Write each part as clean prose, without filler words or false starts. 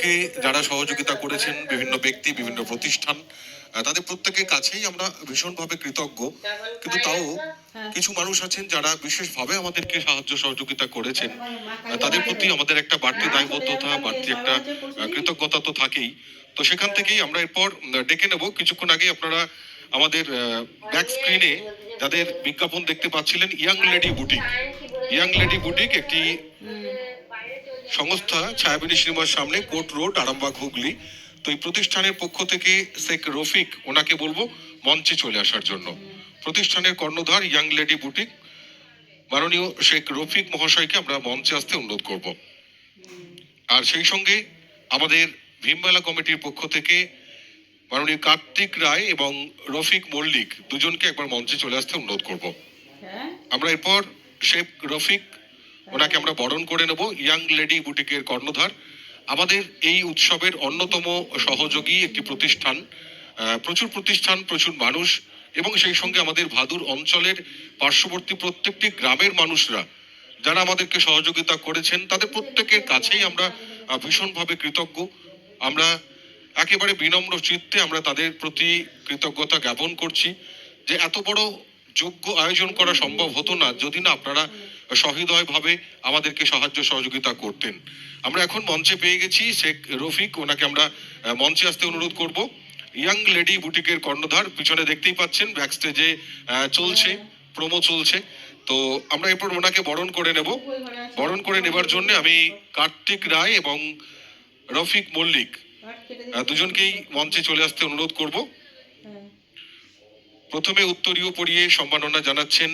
রফিককে যারা সহযোগিতা করেছেন, বিভিন্ন ব্যক্তি, বিভিন্ন প্রতিষ্ঠান, তাদের প্রত্যেকের কাছেই আমরা ভীষণভাবে কৃতজ্ঞ। কিন্তু তাও কিছু মানুষ আছেন যারা বিশেষভাবে আমাদেরকে সাহায্য সহযোগিতা করেছেন, তাদের প্রতি আমাদের একটা বাড়তি দায়বদ্ধতা, বাড়তি একটা কৃতজ্ঞতা তো থাকেই। তো সেখান থেকেই আমরা এরপর ডেকে নেব। কিছুক্ষণ আগে আপনারা আমাদের ব্যাক স্ক্রিনে যাদের বিজ্ঞাপন দেখতে পাচ্ছিলেন, young lady boutique. Young lady boutique একটি সংস্থা, ছায়াবিনী সিনেমার সামনে, কোর্ট রোড, আরামবাগ, হুগলি। তো এই প্রতিষ্ঠানের পক্ষ থেকে শেখ রফিক, ওনাকে বলবো মঞ্চে চলে আসার জন্য। প্রতিষ্ঠানের কর্ণধার ইয়াং লেডি বুটিক মাননীয় শেখ রফিক মহাশয়কে আমরা মঞ্চে আসতে অনুরোধ করব। আর সেই সঙ্গে আমাদের ভীমমেলা কমিটির পক্ষ থেকে মাননীয় কার্তিক রায় এবং রফিক মল্লিক দুজনকে একবার মঞ্চে চলে আসতে অনুরোধ করব। আমরা এরপর শেখ রফিক, ওনাকে আমরা বরণ করে নেব। ইয়াং লেডি বুটিকের কর্ণধার, আমাদের এই উৎসবের অন্যতম সহযোগী একটি প্রতিষ্ঠান, প্রচুর প্রতিষ্ঠান, প্রচুর মানুষ, এবং সেই সঙ্গে আমাদের ভাদুর অঞ্চলের পার্শ্ববর্তী প্রত্যেকটি গ্রামের মানুষরা যারা আমাদেরকে সহযোগিতা করেছেন, তাদের প্রত্যেকের কাছেই আমরা ভীষণভাবে কৃতজ্ঞ। আমরা একেবারে বিনম্র চিত্তে আমরা তাদের প্রতি কৃতজ্ঞতা জ্ঞাপন করছি যে এত বড় যোগ্য আয়োজন করা সম্ভব হতো না যদি না আপনারা সহৃদয়ভাবে আমাদেরকে সাহায্য সহযোগিতা করতেন। আমরা এখন মঞ্চে পেয়ে গেছি শেখ রফিক, ওনাকে আমরা মঞ্চে আসতে অনুরোধ করব। ইয়াং লেডি বুটিকের কর্ণধার, পিছনে দেখতেই পাচ্ছেন ব্যাক স্টেজে চলছে, প্রোমো চলছে। তো আমরা এরপর ওনাকে বরণ করে নেব। বরণ করে নেবার জন্য আমি কার্তিক রায় এবং রফিক মল্লিক দুজনকেই মঞ্চে চলে আসতে অনুরোধ করব। প্রথমে উত্তরীয় পরিয়ে সম্মাননা জানাচ্ছেন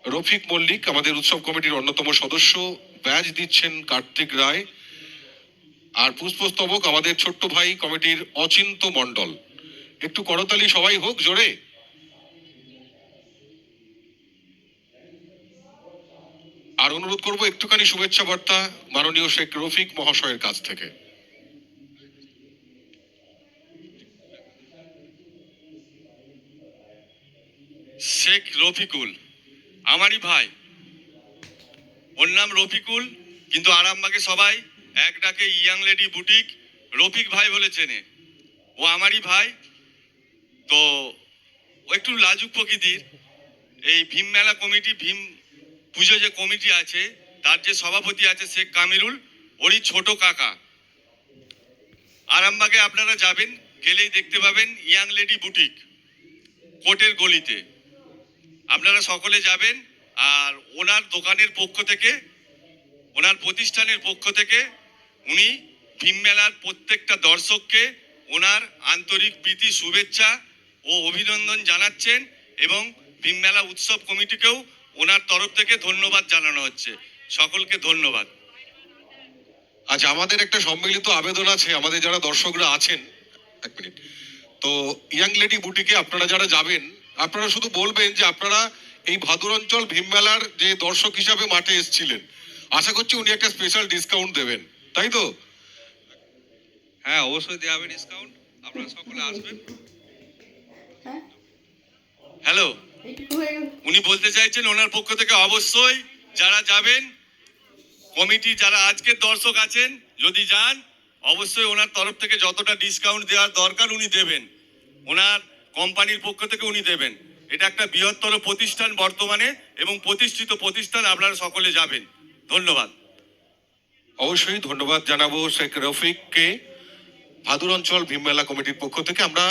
রফিক মল্লিক, আমাদের উৎসব কমিটির অন্যতম সদস্য। ব্যাজ দিচ্ছেন কার্তিক রায়। আর পুষ্পস্তবক আমাদের ছোট্ট ভাই কমিটির অচিন্ত মণ্ডল। একটু করতালি সবাই হোক জোরে। আর অনুরোধ করব একটুখানি শুভেচ্ছা বার্তা মাননীয় শেখ রফিক মহাশয়ের কাছ থেকে। শেখ রফিকুল আমারই ভাই, ওর নাম রফিকুল, কিন্তু আরামবাগে সবাই এক ডাকে ইয়াং লেডি বুটিক রফিক ভাই বলে চেনে। ও আমারই ভাই। তো ও একটু লাজুক প্রকৃতির। এই ভীম মেলা কমিটি, ভীম পুজো যে কমিটি আছে, তার যে সভাপতি আছে শেখ কামিরুল, ওরই ছোট কাকা। আরামবাগে আপনারা যাবেন, গেলেই দেখতে পাবেন ইয়াং লেডি বুটিক, কোর্টের গলিতে। আপনারা সকলে যাবেন। আর ওনার দোকানের পক্ষ থেকে, ওনার প্রতিষ্ঠানের পক্ষ থেকে উনি ভীম মেলার প্রত্যেকটা দর্শককে ওনার আন্তরিক প্রীতি, শুভেচ্ছা ও অভিনন্দন জানাচ্ছেন, এবং ভীম মেলা উৎসব কমিটিকেও ওনার তরফ থেকে ধন্যবাদ জানানো হচ্ছে। সকলকে ধন্যবাদ। আচ্ছা, আমাদের একটা সম্মিলিত আবেদন আছে, আমাদের যারা দর্শকরা আছেন, এক মিনিট। তো ইয়াং লেডি বুটিকে আপনারা যারা যাবেন, আপনারা শুধু বলবেন যে আপনারা এই ভাদুর অঞ্চল ভীমমেলার যে দর্শক হিসাবে মাঠে এসেছিলেন। আশা করছি উনি একটা স্পেশাল ডিসকাউন্ট দেবেন, তাই তো? হ্যাঁ, অবশ্যই দেওয়া হবে ডিসকাউন্ট। আপনারা সকলে আসবেন। হ্যালো, উনি বলতে চাইছেন ওনার পক্ষ থেকে অবশ্যই যারা যাবেন, কমিটি যারা আজকের দর্শক আছেন, যদি যান অবশ্যই ওনার তরফ থেকে যতটা ডিসকাউন্ট দেওয়ার দরকার উনি দেবেন, ওনার কোম্পানির পক্ষ থেকে উনি দেবেন। এটা একটা বৃহত্তর প্রতিষ্ঠান বর্তমানে, এবং প্রতিষ্ঠিত প্রতিষ্ঠান। আপনারা সকলে যাবেন। ধন্যবাদ। অবশ্যই ধন্যবাদ জানাবো শেখ রফিককে। ভাদুর অঞ্চল ভীমমেলা কমিটির পক্ষ থেকে আমরা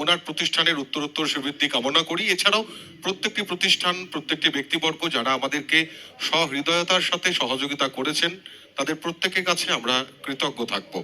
ওনার প্রতিষ্ঠানের উত্তরোত্তর সুবৃদ্ধি কামনা করি। এছাড়াও প্রত্যেকটি প্রতিষ্ঠান, প্রত্যেকটি ব্যক্তিবর্গ যারা আমাদেরকে সহৃদয়তার সাথে সহযোগিতা করেছেন, তাদের প্রত্যেকের কাছে আমরা কৃতজ্ঞ থাকবো।